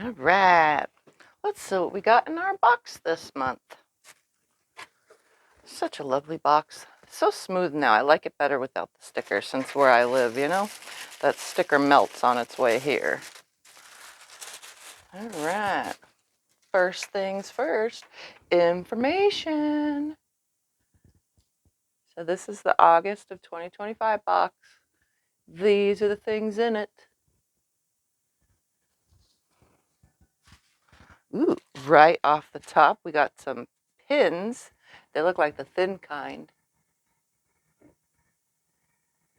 All right, let's see what we got in our box this month. Such a lovely box. So smooth now. I like it better without the sticker since where I live, you know, that sticker melts on its way here. All right, first things first, information. So this is the August of 2025 box. These are the things in it. Ooh, right off the top, we got some pins. They look like the thin kind.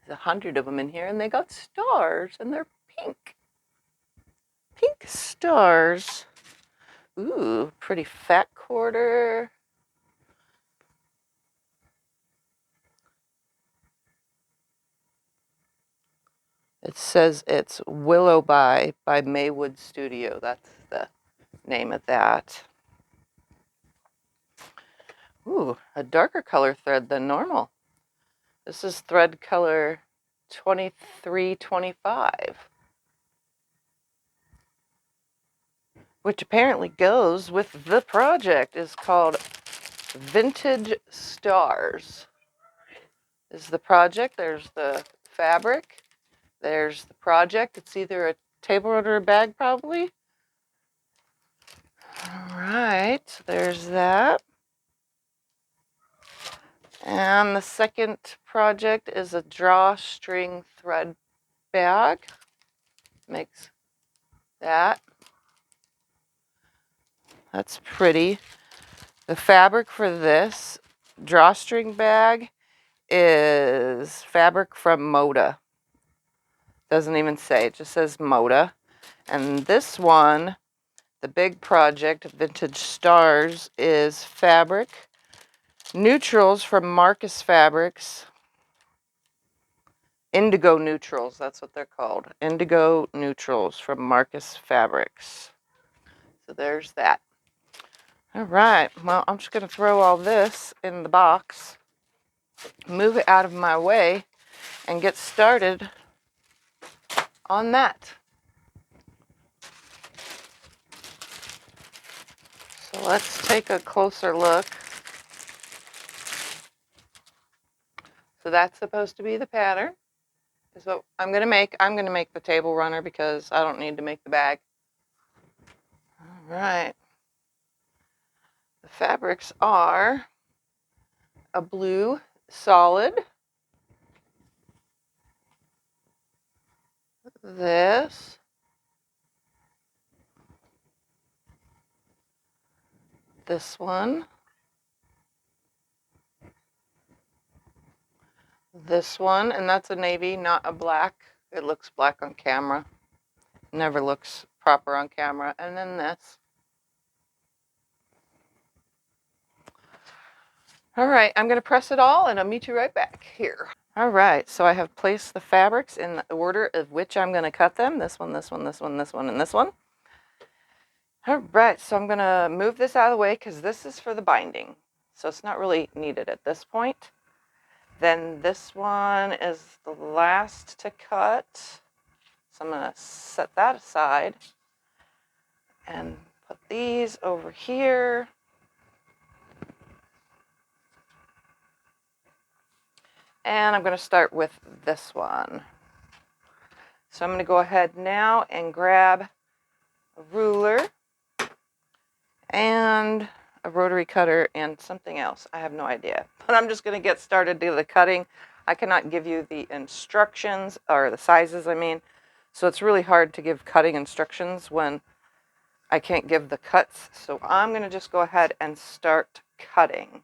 There's 100 of them in here, and they got stars, and they're pink. Pink stars. Ooh, pretty fat quarter. It says it's Willow by Maywood Studio. That's the name of that. Ooh, a darker color thread than normal. This is thread color 2325, which apparently goes with the project. Is called Vintage Stars. This is the project. There's the fabric. There's the project. It's either a table runner or a bag, probably. All right, there's that. And the second project is a drawstring thread bag. Makes that. That's pretty. The fabric for this drawstring bag is fabric from Moda. Doesn't even say, it just says Moda. And this one, the big project, Vintage Stars, is fabric. Neutrals from Marcus Fabrics. Indigo neutrals, that's what they're called. Indigo neutrals from Marcus Fabrics. So there's that. All right, well, I'm just going to throw all this in the box, move it out of my way, and get started on that. So let's take a closer look. So that's supposed to be the pattern. Is what I'm going to make. I'm going to make the table runner because I don't need to make the bag. All right. The fabrics are a blue solid, this, this one, this one, and that's a navy, not a black. It looks black on camera. Never looks proper on camera. And then this. All right, I'm going to press it all, and I'll meet you right back here. All right, so I have placed the fabrics in the order of which I'm going to cut them. This one, this one, this one, this one, and this one. All right, so I'm going to move this out of the way because this is for the binding. So it's not really needed at this point. Then this one is the last to cut. So I'm going to set that aside and put these over here. And I'm going to start with this one. So I'm going to go ahead now and grab a ruler and a rotary cutter and something else. I have no idea. But I'm just going to get started to the cutting. I cannot give you the instructions, or the sizes, I mean. So it's really hard to give cutting instructions when I can't give the cuts. So I'm going to just go ahead and start cutting.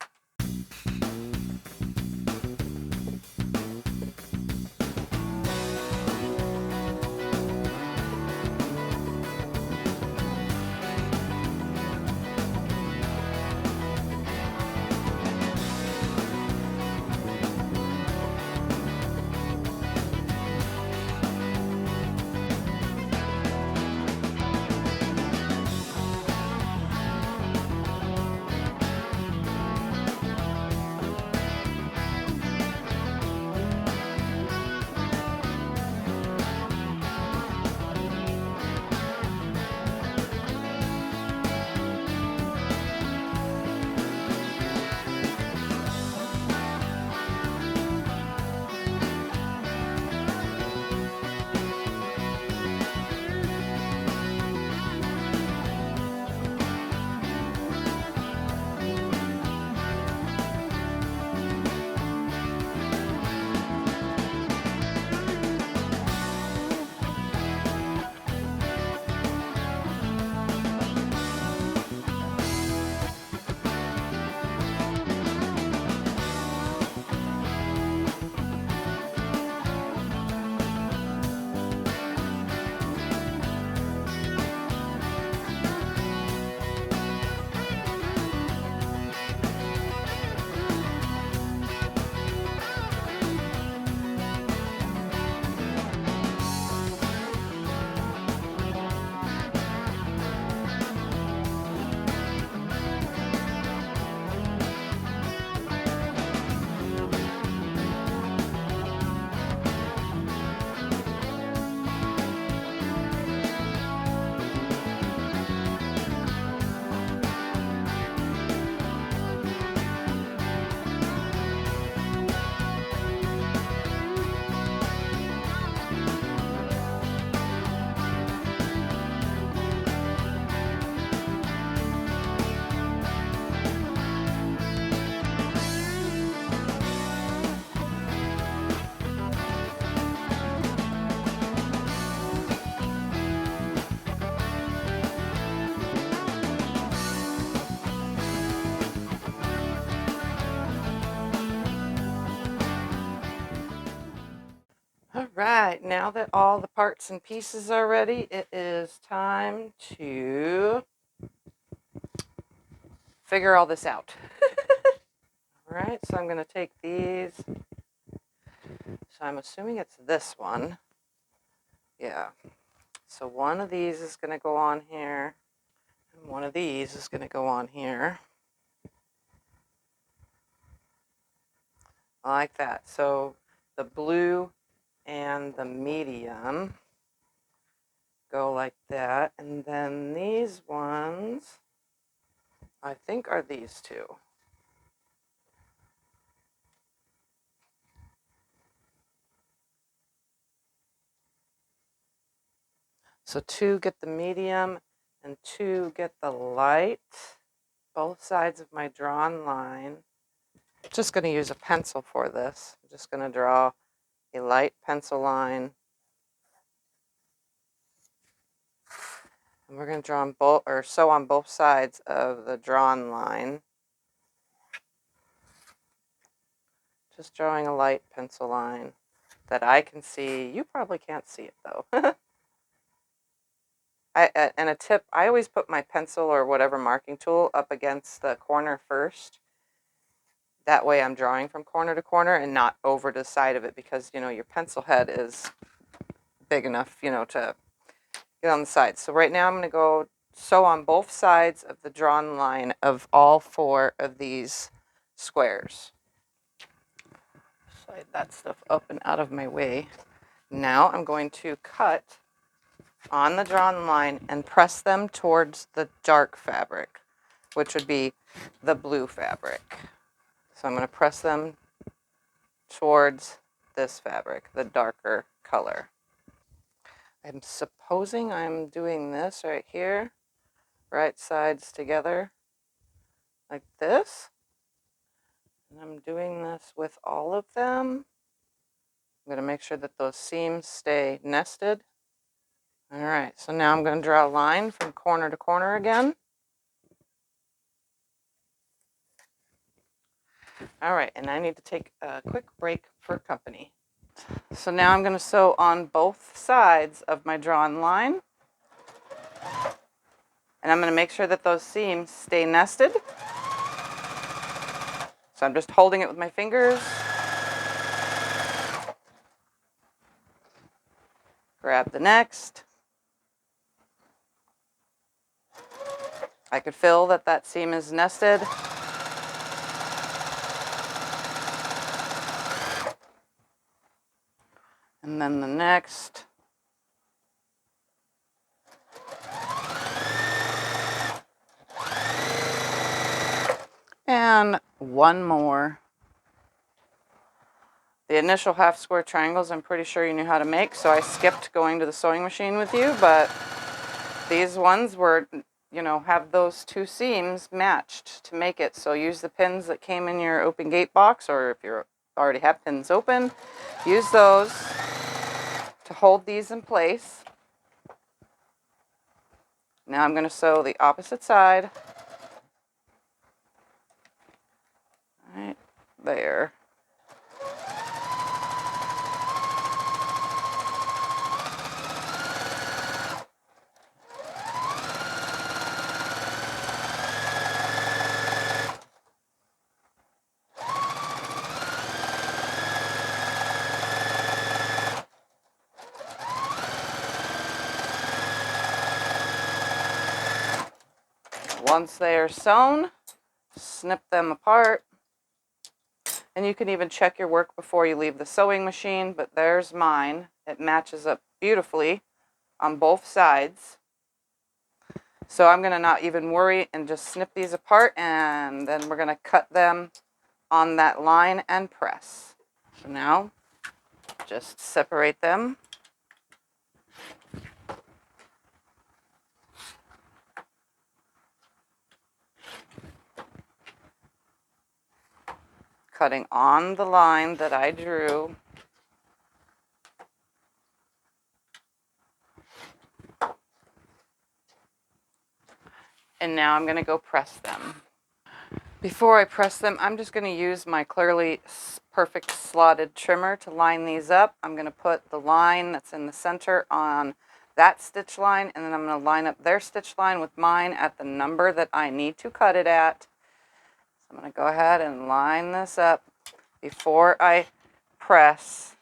Right, now that all the parts and pieces are ready, it is time to figure all this out. All right, so I'm going to take these. So I'm assuming it's this one. Yeah. So one of these is going to go on here, and one of these is going to go on here. Like that. So the blue and the medium go like that, and then these ones, I think, are these two. So two get the medium and two get the light. Both sides of my drawn line. Just going to use a pencil for this. I'm just going to draw a light pencil line. And we're going to draw on both, or sew on both sides of the drawn line. Just drawing a light pencil line that I can see. You probably can't see it though. And a tip, I always put my pencil or whatever marking tool up against the corner first. That way I'm drawing from corner to corner and not over to the side of it, because, you know, your pencil head is big enough, you know, to get on the side. So right now I'm going to go sew on both sides of the drawn line of all 4 of these squares. Slide that stuff up and out of my way. Now I'm going to cut on the drawn line and press them towards the dark fabric, which would be the blue fabric. So I'm going to press them towards this fabric, the darker color. I'm supposing I'm doing this right here, right sides together like this. And I'm doing this with all of them. I'm going to make sure that those seams stay nested. All right, so now I'm going to draw a line from corner to corner again. All right, and I need to take a quick break for company. So now I'm going to sew on both sides of my drawn line. And I'm going to make sure that those seams stay nested. So I'm just holding it with my fingers. Grab the next. I could feel that that seam is nested. And then the next. And one more. The initial half square triangles I'm pretty sure you knew how to make, so I skipped going to the sewing machine with you, but these ones were, you know, have those 2 seams matched to make it. So use the pins that came in your Open Gate box, or if you already have pins open, use those to hold these in place. Now I'm going to sew the opposite side. Right there. Once they are sewn, snip them apart. And you can even check your work before you leave the sewing machine, but there's mine. It matches up beautifully on both sides. So I'm going to not even worry and just snip these apart, and then we're going to cut them on that line and press. So now just separate them. Cutting on the line that I drew. And now I'm going to go press them. Before I press them, I'm just going to use my Clearly Perfect slotted trimmer to line these up. I'm going to put the line that's in the center on that stitch line, and then I'm going to line up their stitch line with mine at the number that I need to cut it at. So I'm going to go ahead and line this up before I press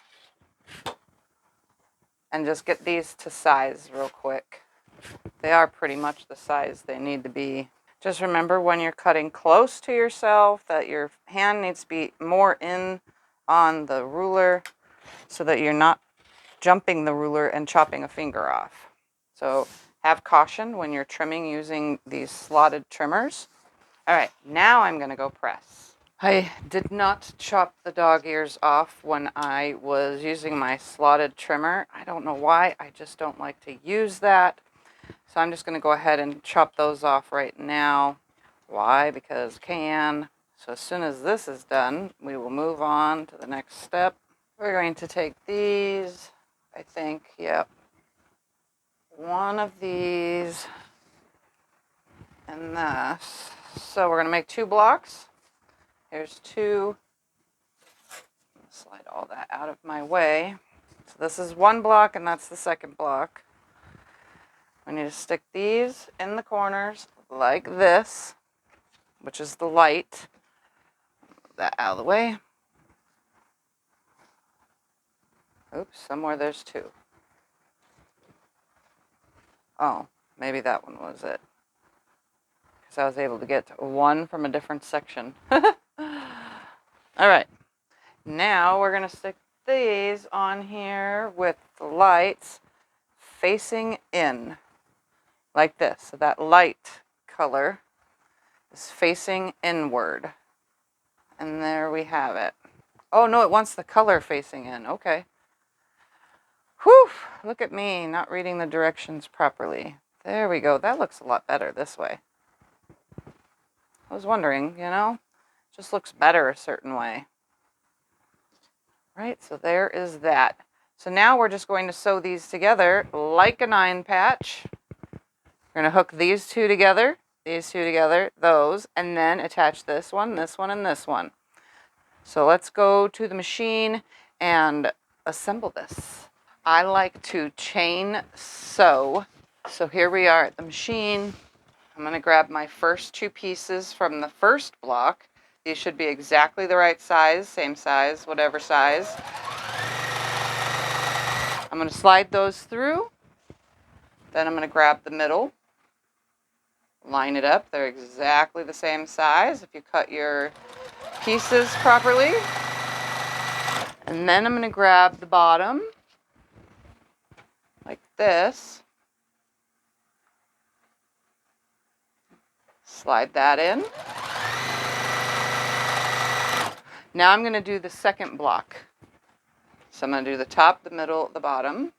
and just get these to size real quick. They are pretty much the size they need to be. Just remember when you're cutting close to yourself that your hand needs to be more in on the ruler so that you're not jumping the ruler and chopping a finger off. So have caution when you're trimming using these slotted trimmers. All right, now I'm going to go press. I did not chop the dog ears off when I was using my slotted trimmer. I don't know why, I just don't like to use that. So I'm just going to go ahead and chop those off right now. Why? Because can. So as soon as this is done, we will move on to the next step. We're going to take these, I think, yep. One of these and this. So we're going to make 2 blocks. Here's 2. Slide all that out of my way. So this is 1 block and that's the second block. We need to stick these in the corners like this, which is the light. Move that out of the way. Oops, somewhere there's 2. Oh, maybe that one was it. Because I was able to get 1 from a different section. All right. Now we're going to stick these on here with the lights facing in. Like this. So that light color is facing inward. And there we have it. Oh, no, it wants the color facing in. Okay. Whew, look at me not reading the directions properly. There we go. That looks a lot better this way. I was wondering, you know, just looks better a certain way. Right, so there is that. So now we're just going to sew these together like a 9 patch. We're going to hook these 2 together, those, and then attach this one, and this one. So let's go to the machine and assemble this. I like to chain sew. So here we are at the machine. I'm going to grab my first 2 pieces from the first block. These should be exactly the right size, same size, whatever size. I'm going to slide those through. Then I'm going to grab the middle, line it up. They're exactly the same size if you cut your pieces properly. And then I'm going to grab the bottom like this. Slide that in. Now I'm going to do the second block. So I'm going to do the top, the middle, the bottom.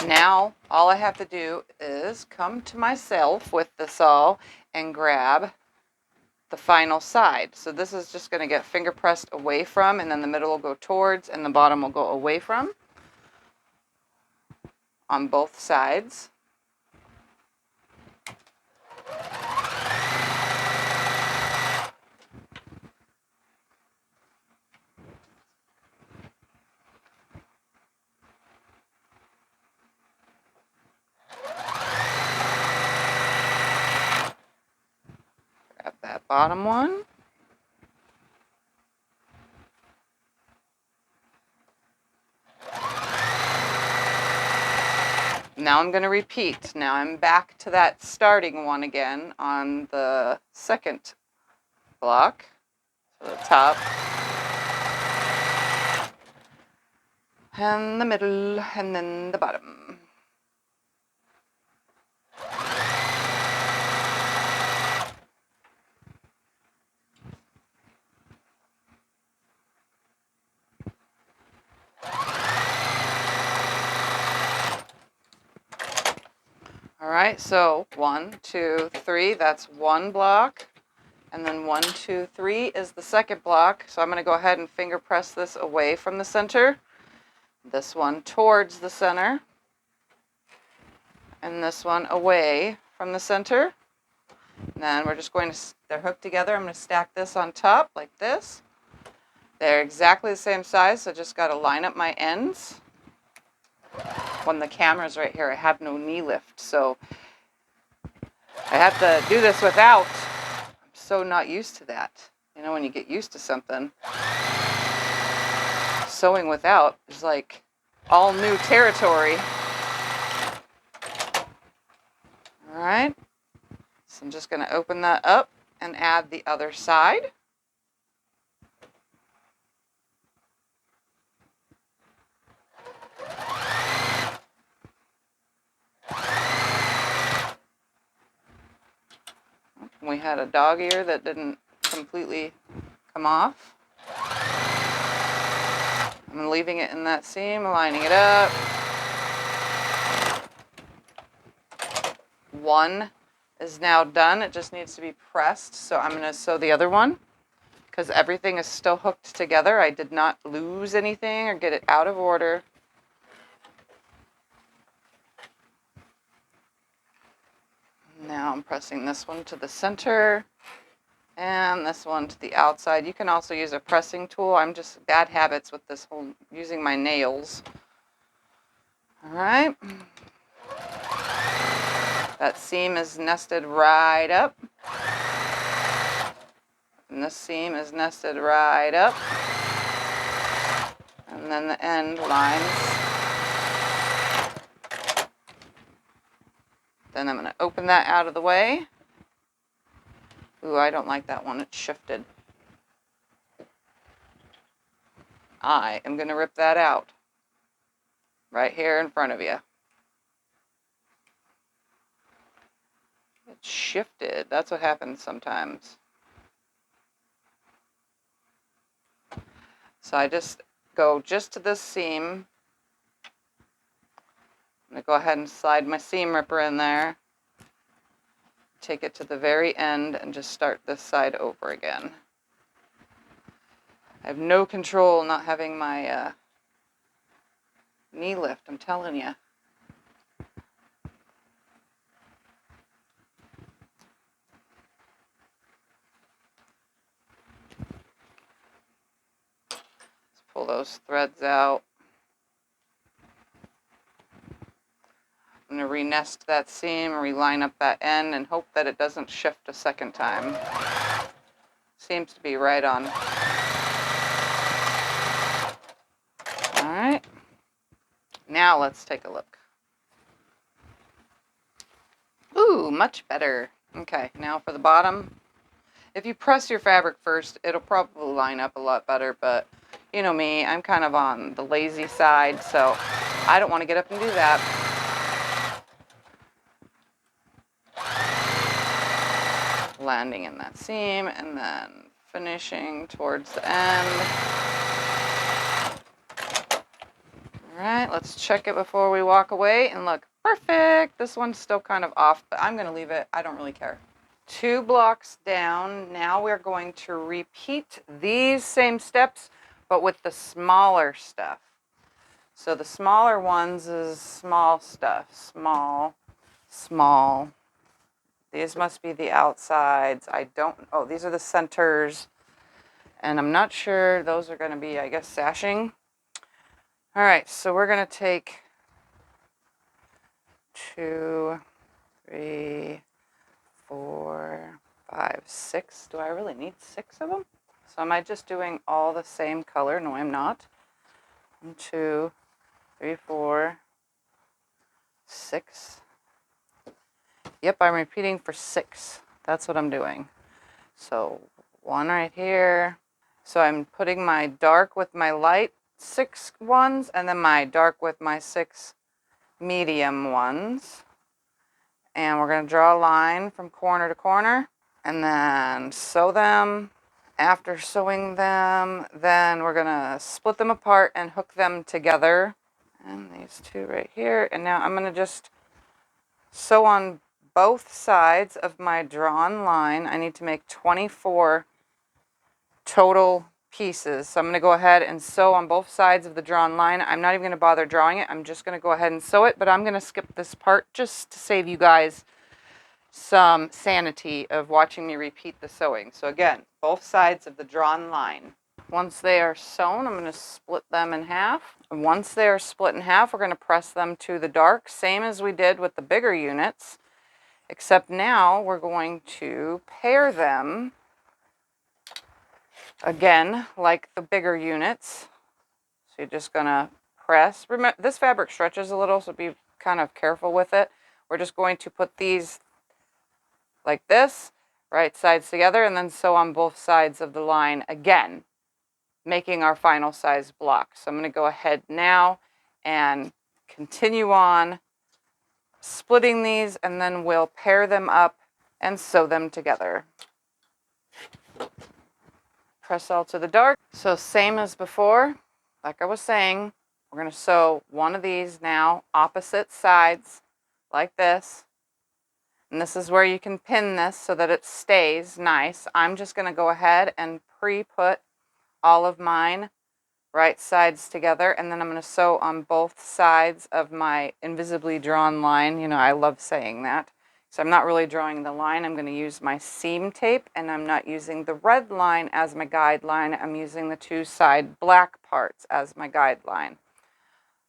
Now, all I have to do is come to myself with the saw and grab the final side. So this is just going to get finger pressed away from, and then the middle will go towards, and the bottom will go away from on both sides. Grab that bottom one. Now I'm going to repeat. Now I'm back to that starting one again on the second block. So the top and the middle and then the bottom. All right, so 1, 2, 3, that's one block. And then 1, 2, 3 is the second block. So I'm going to go ahead and finger press this away from the center. This one towards the center. And this one away from the center. And then we're just going to, they're hooked together. I'm going to stack this on top like this. They're exactly the same size, so just got to line up my ends. When the camera's right here, I have no knee lift, so I have to do this without. I'm so not used to that. You know, when you get used to something, sewing without is like all new territory. All right, so I'm just going to open that up and add the other side. We had a dog ear that didn't completely come off. I'm leaving it in that seam, lining it up. One is now done. It just needs to be pressed. So I'm going to sew the other one because everything is still hooked together. I did not lose anything or get it out of order. Now I'm pressing this one to the center and this one to the outside. You can also use a pressing tool. I'm just bad habits with this whole using my nails. All right. That seam is nested right up. And this seam is nested right up. And then the end lines. Then I'm going to open that out of the way. Ooh, I don't like that one. It's shifted. I am going to rip that out. Right here in front of you. It's shifted. That's what happens sometimes. So I just go just to this seam. I'm going to go ahead and slide my seam ripper in there. Take it to the very end and just start this side over again. I have no control not having my knee lift, I'm telling you. Let's pull those threads out. I'm going to re-nest that seam, reline up that end, and hope that it doesn't shift a second time. Seems to be right on. Alright, now let's take a look. Ooh, much better. Okay, now for the bottom. If you press your fabric first, it'll probably line up a lot better, but you know me, I'm kind of on the lazy side, so I don't want to get up and do that. Landing in that seam and then finishing towards the end. Alright, let's check it before we walk away and look perfect. This one's still kind of off, but I'm going to leave it. I don't really care. 2 blocks down. Now we're going to repeat these same steps, but with the smaller stuff. So the smaller ones is small stuff. Small, small. These must be the outsides. Oh, these are the centers. And I'm not sure those are going to be, I guess, sashing. All right, so we're going to take 2, 3, 4, 5, 6. Do I really need 6 of them? So am I just doing all the same color? No, I'm not. 1, 2, 3, 4, 6. Yep, I'm repeating for 6. That's what I'm doing. So 1 right here. So I'm putting my dark with my light 6 ones, and then my dark with my 6 medium ones. And we're going to draw a line from corner to corner, and then sew them. After sewing them, then we're going to split them apart and hook them together. And these 2 right here. And now I'm going to just sew on both sides of my drawn line. I need to make 24 total pieces. So I'm going to go ahead and sew on both sides of the drawn line. I'm not even going to bother drawing it. I'm just going to go ahead and sew it, but I'm going to skip this part just to save you guys some sanity of watching me repeat the sewing. So again, both sides of the drawn line. Once they are sewn, I'm going to split them in half. And once they are split in half, we're going to press them to the dark, same as we did with the bigger units, except now we're going to pair them again like the bigger units. So you're just going to press. Remember, this fabric stretches a little, so be kind of careful with it. We're just going to put these like this, right sides together, and then sew on both sides of the line again, making our final size block. So I'm going to go ahead now and continue on splitting these, and then we'll pair them up and sew them together. Press all to the dark. So same as before, like I was saying, we're going to sew one of these now, opposite sides, like this. And this is where you can pin this so that it stays nice. I'm just going to go ahead and pre-put all of mine right sides together, and then I'm going to sew on both sides of my invisibly drawn line. You know, I love saying that. So I'm not really drawing the line. I'm going to use my seam tape, and I'm not using the red line as my guideline. I'm using the two side black parts as my guideline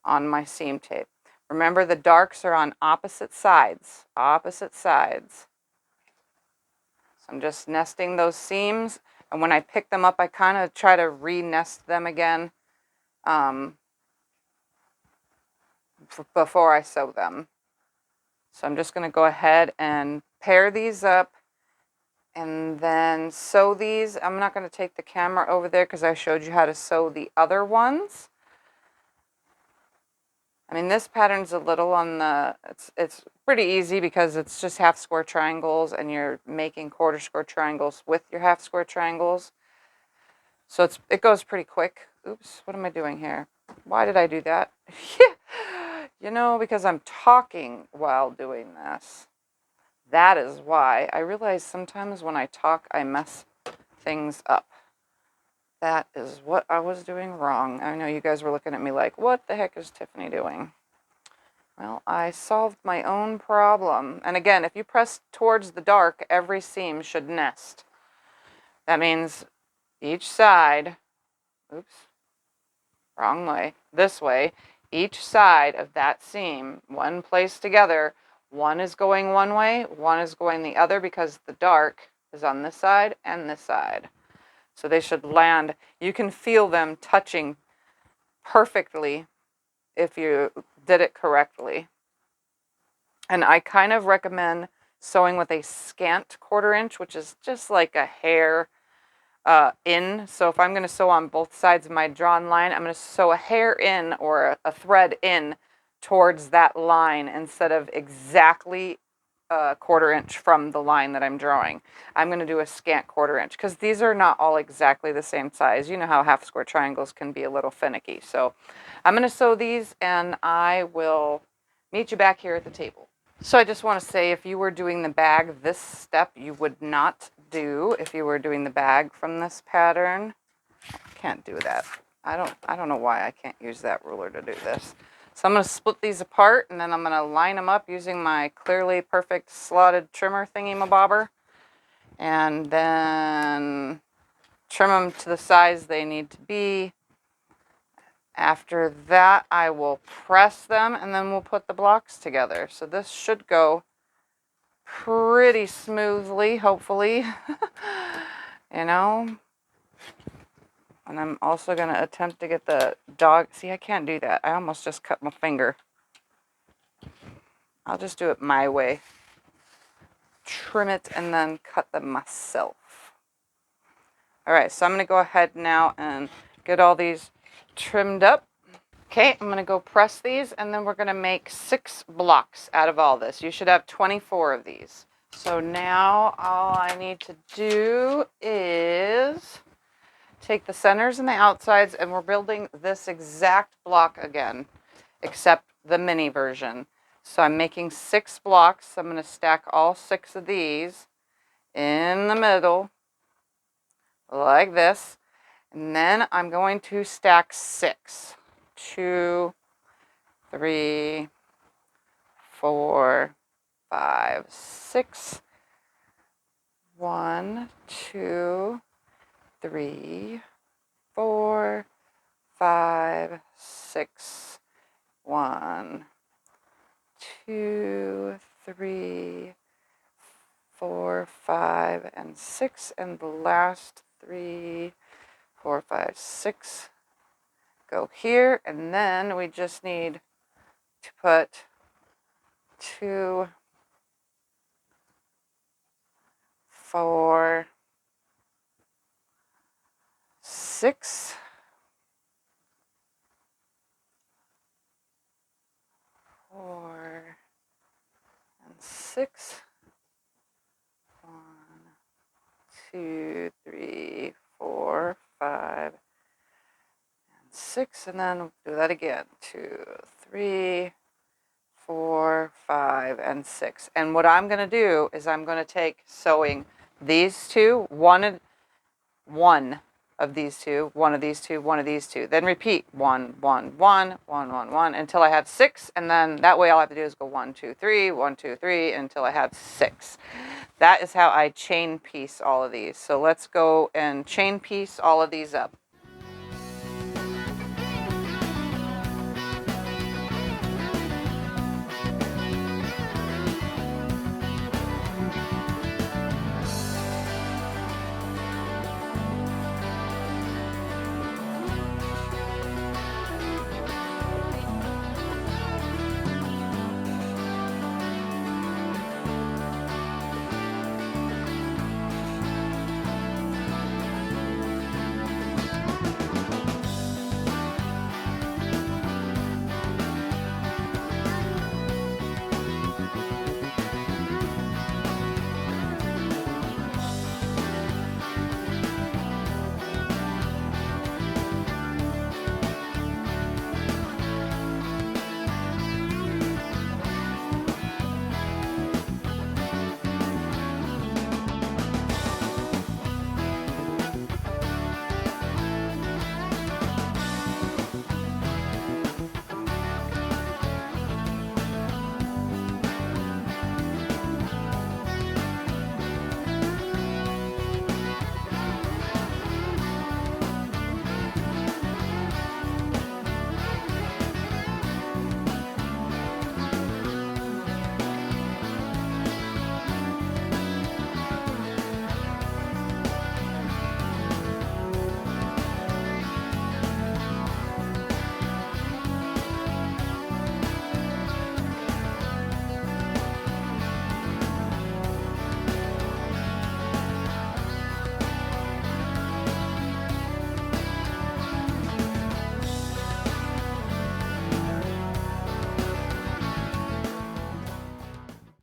on my seam tape. Remember, the darks are on opposite sides. Opposite sides. So I'm just nesting those seams, and when I pick them up, I kind of try to re-nest them again before I sew them. So I'm just going to go ahead and pair these up and then sew these. I'm not going to take the camera over there because I showed you how to sew the other ones. I mean, this pattern's a little on the, it's pretty easy because it's just half square triangles and you're making quarter square triangles with your half square triangles. So it goes pretty quick. Oops, what am I doing here? Why did I do that? You know, because I'm talking while doing this. That is why. I realize sometimes when I talk, I mess things up. That is what I was doing wrong. I know you guys were looking at me like, what the heck is Tiffany doing? Well, I solved my own problem. And again, if you press towards the dark, every seam should nest. That means each side, oops, wrong way, this way, each side of that seam, one placed together, one is going one way, one is going the other, because the dark is on this side and this side. So they should land. You can feel them touching perfectly if you did it correctly. And I kind of recommend sewing with a scant 1/4 inch, which is just like a hair in. So if I'm going to sew on both sides of my drawn line, I'm going to sew a hair in or a thread in towards that line instead of exactly a 1/4 inch from the line that I'm drawing. I'm going to do a scant 1/4 inch because these are not all exactly the same size. You know how half square triangles can be a little finicky. So I'm going to sew these and I will meet you back here at the table. So I just want to say, if you were doing the bag, this step you would not do if you were doing the bag from this pattern. Can't do that. I don't know why I can't use that ruler to do this. So I'm going to split these apart, and then I'm going to line them up using my Clearly Perfect slotted trimmer thingy-mabobber, and then trim them to the size they need to be. After that, I will press them, and then we'll put the blocks together. So this should go pretty smoothly, hopefully. You know? And I'm also going to attempt to get the dog. See, I can't do that. I almost just cut my finger. I'll just do it my way. Trim it and then cut them myself. Alright, so I'm going to go ahead now and get all these trimmed up. Okay, I'm going to go press these, and then we're going to make 6 blocks out of all this. You should have 24 of these. So now all I need to do is take the centers and the outsides, and we're building this exact block again, except the mini version. So I'm making 6 blocks. I'm going to stack all 6 of these in the middle like this. And then I'm going to stack 6. 2, 3, 4, 5, 6. 1, 2, 3, 4, 5, 6. 1, 2, 3, 4, 5, and 6, and the last 3, 4, 5, 6 go here, and then we just need to put 2, 4, 6, 4, and 6. 1, 2, 3, 4, 5, and 6, and then we'll do that again. 2, 3, 4, 5, and 6. And what I'm going to do is I'm going to take sewing these two, one of these two, one of these two, one of these two. Then repeat 1, 1, 1, 1, 1, 1 until I have 6, and then that way all I have to do is go 1, 2, 3, 1, 2, 3 until I have 6. That is how I chain piece all of these. So let's go and chain piece all of these up.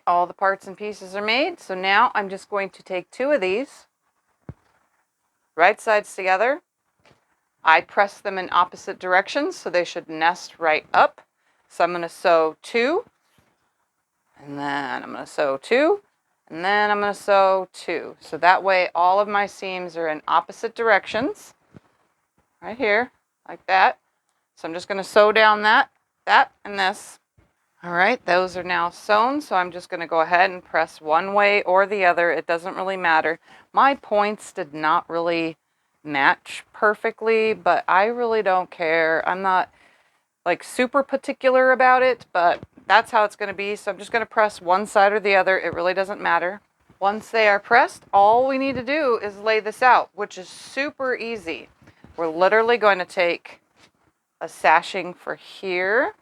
All the parts and pieces are made, so now I'm just going to take 2 of these, right sides together. I press them in opposite directions, so they should nest right up. So I'm going to sew 2, and then I'm going to sew 2, and then I'm going to sew 2. So that way all of my seams are in opposite directions, right here, like that. So I'm just going to sew down that, and this. All right, those are now sewn, so I'm just going to go ahead and press one way or the other. It doesn't really matter. My points did not really match perfectly, but I really don't care. I'm not like super particular about it, but that's how it's going to be. So I'm just going to press one side or the other. It really doesn't matter. Once they are pressed, all we need to do is lay this out, which is super easy. We're literally going to take a sashing for here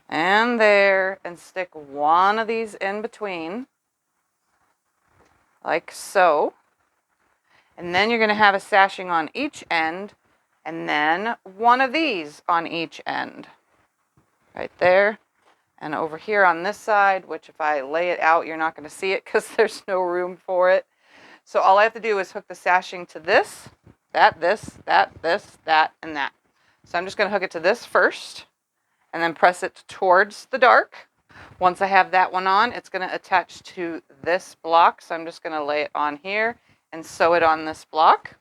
and there and stick one of these in between, like so. And then you're going to have a sashing on each end, and then one of these on each end, right there. And over here on this side, which if I lay it out, you're not going to see it because there's no room for it. So all I have to do is hook the sashing to this, that, and that. So I'm just going to hook it to this first. and then press it towards the dark. Once I have that one on, it's going to attach to this block. So I'm just going to lay it on here and sew it on this block.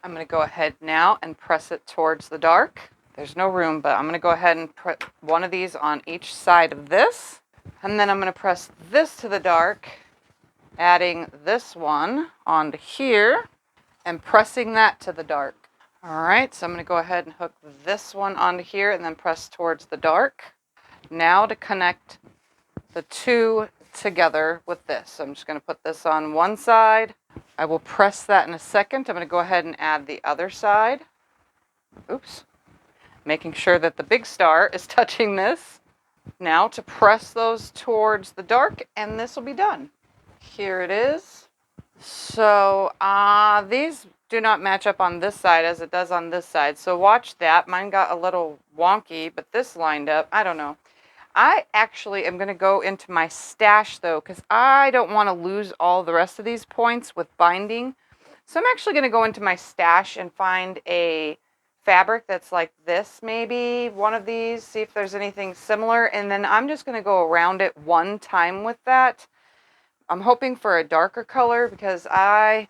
I'm going to go ahead now and press it towards the dark. There's no room, but I'm going to go ahead and put one of these on each side of this. And then I'm going to press this to the dark, adding this one onto here and pressing that to the dark. All right, so I'm going to go ahead and hook this one onto here and then press towards the dark. Now to connect the two together with this. So I'm just going to put this on one side. I will press that in a second. I'm going to go ahead and add the other side. Oops. Making sure that the big star is touching this. Now to press those towards the dark, and this will be done. Here it is. So these do not match up on this side as it does on this side. So watch that. Mine got a little wonky, but this lined up. I don't know. I actually am going to go into my stash though, because I don't want to lose all the rest of these points with binding. So I'm actually going to go into my stash and find a fabric that's like this, maybe one of these, see if there's anything similar. And then I'm just going to go around it one time with that. I'm hoping for a darker color because I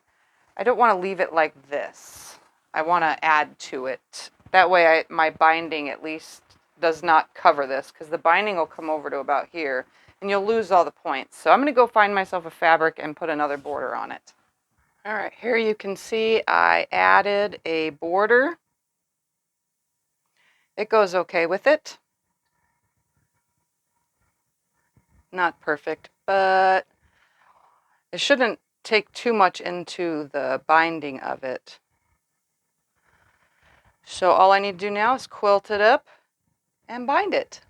don't want to leave it like this. I want to add to it. That way my binding at least does not cover this, because the binding will come over to about here and you'll lose all the points. So I'm going to go find myself a fabric and put another border on it. All right, here you can see I added a border. It goes okay with it. Not perfect, but it shouldn't take too much into the binding of it. So all I need to do now is quilt it up and bind it.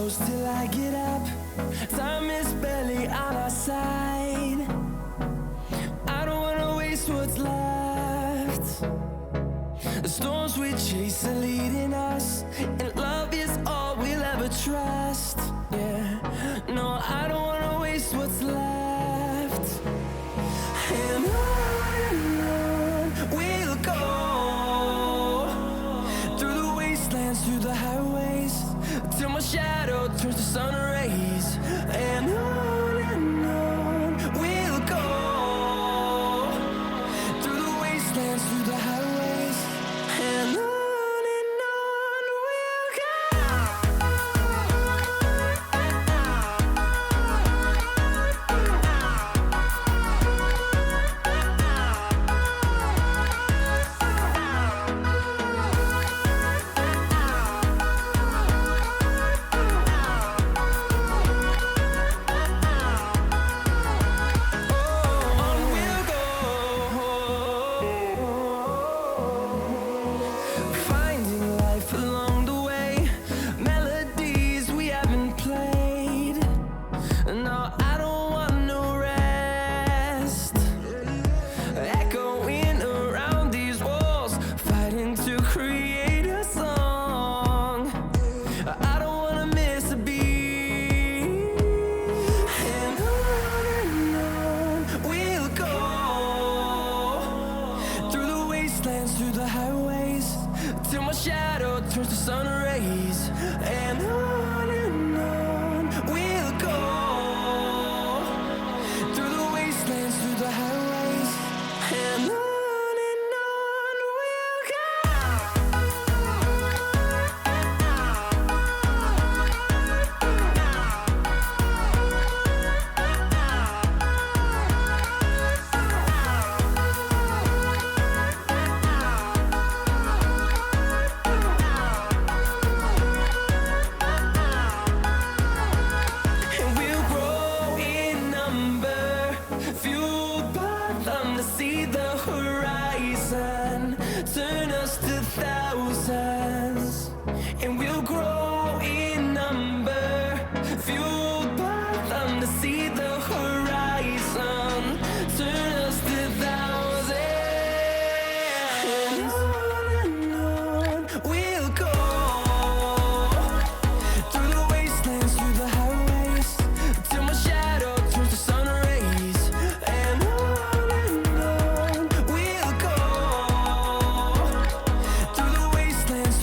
close till I get up. Time is barely on our side. I don't wanna waste what's left. The storms we chase are leading us, and love is all we'll ever trust. Yeah, no, I don't wanna waste what's left. And on we'll go, through the wastelands, through the highways, till my shadow turns to sun rays. And on we'll go, through the wastelands, through the highways, and on we'll go. Finding life along the way, melodies we haven't played. No, I don't want no rest. Echoing around these walls, fighting to create a song. I don't wanna miss a beat. And on we'll go, through the wastelands, through the highways, till my shadow turns to sun rays. And on we'll go, through the wastelands, through the highways, and on we'll go. And we'll grow in number, fueled by them to see the horizon, turn us to thousands. And we'll grow in number, fueled by them to see the horizon, turn us to thousands. And on we'll go, through the wastelands, through the highways, till my shadow turns to sun rays. And on we'll go, through the wastelands,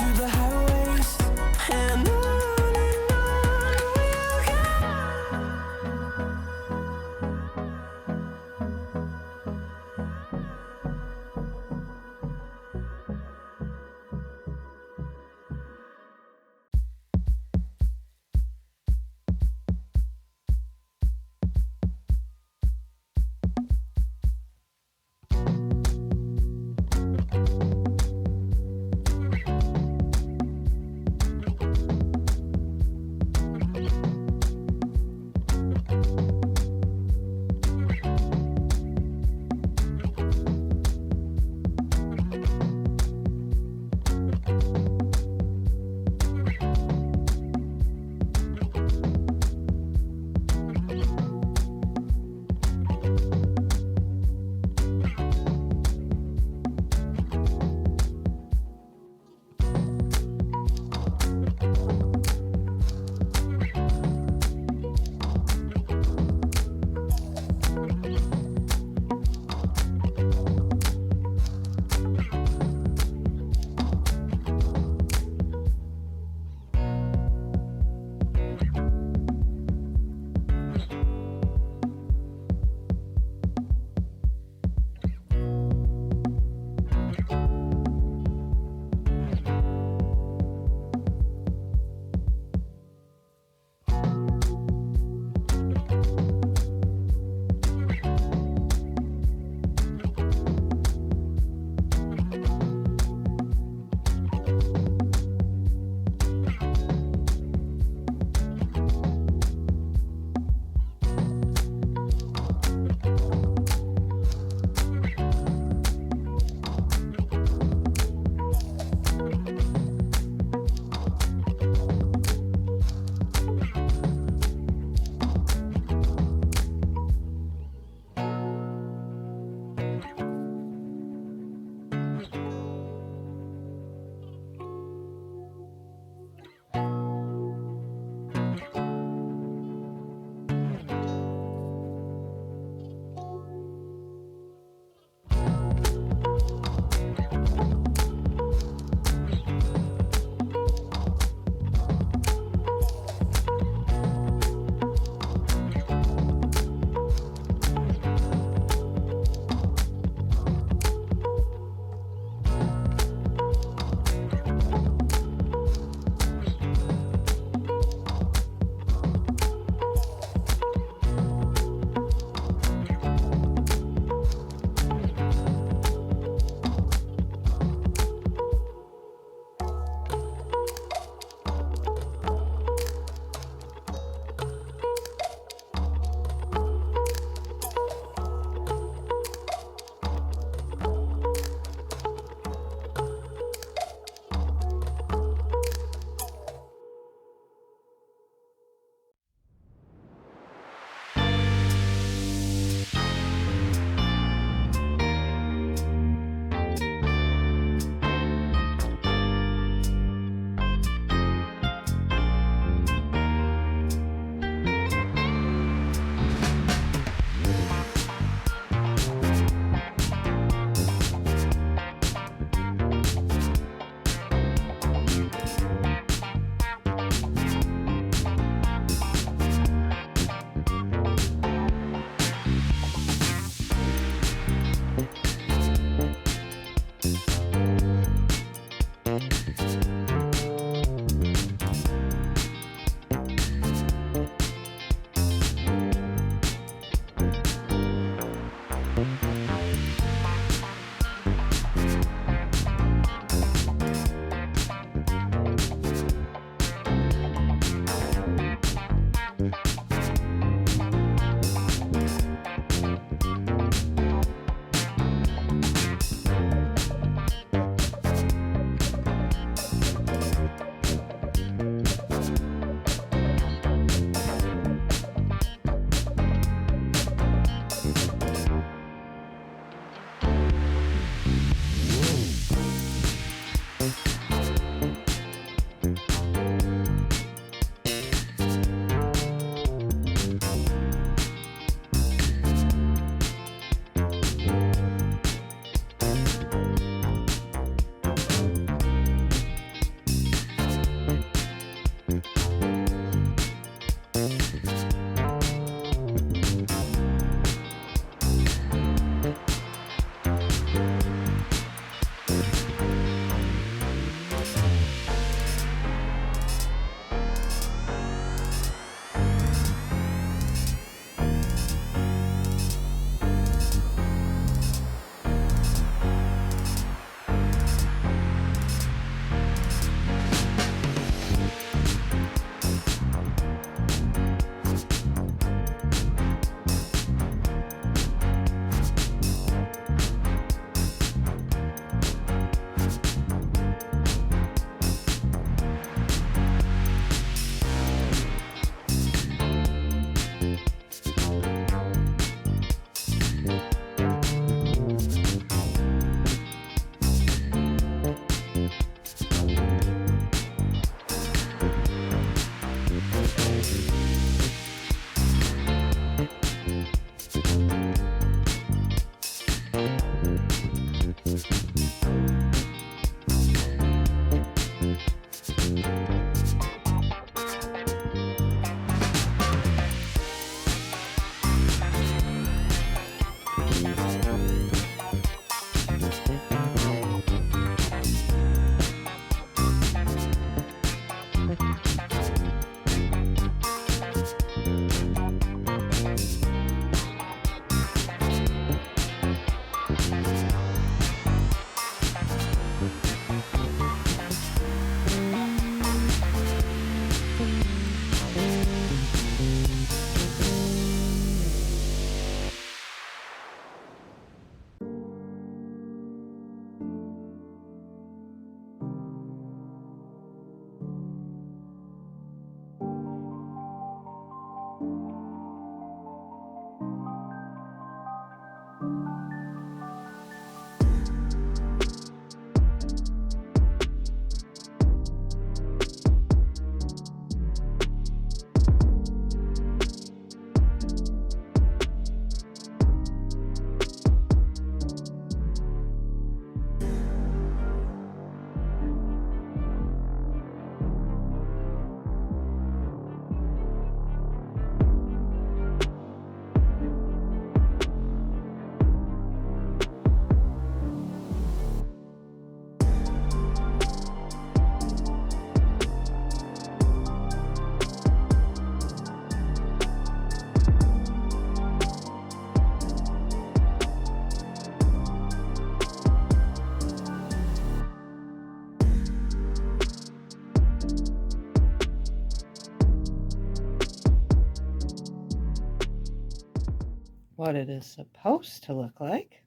what it is supposed to look like.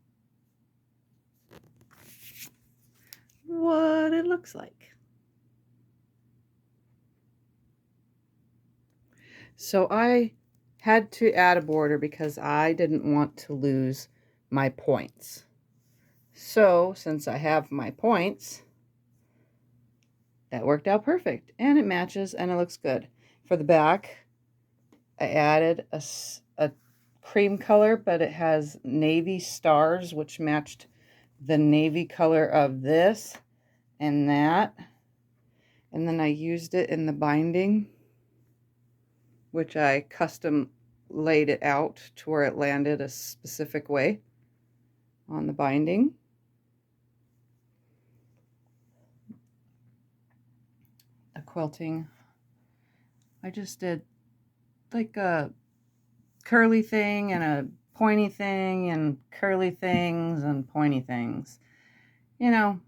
What it looks like. So I had to add a border because I didn't want to lose my points. So since I have my points, that worked out perfect, and it matches and it looks good. For the back, I added a cream color, but it has navy stars, which matched the navy color of this and that. And then I used it in the binding, which I custom laid it out to where it landed a specific way on the binding. The quilting, I just did like a curly thing and a pointy thing and curly things and pointy things. You know,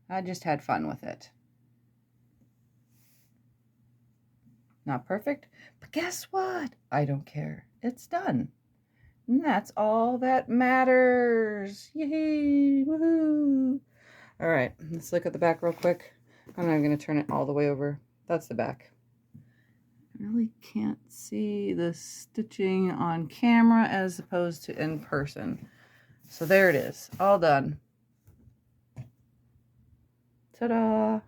I just had fun with it. Not perfect, but guess what? I don't care. It's done. And that's all that matters. Yay! Woohoo! All right, let's look at the back real quick. I'm not going to turn it all the way over. That's the back. I really can't see the stitching on camera as opposed to in person. So there it is, all done. Ta-da!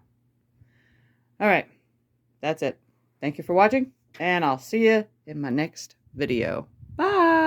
All right, that's it. Thank you for watching, and I'll see you in my next video. Bye!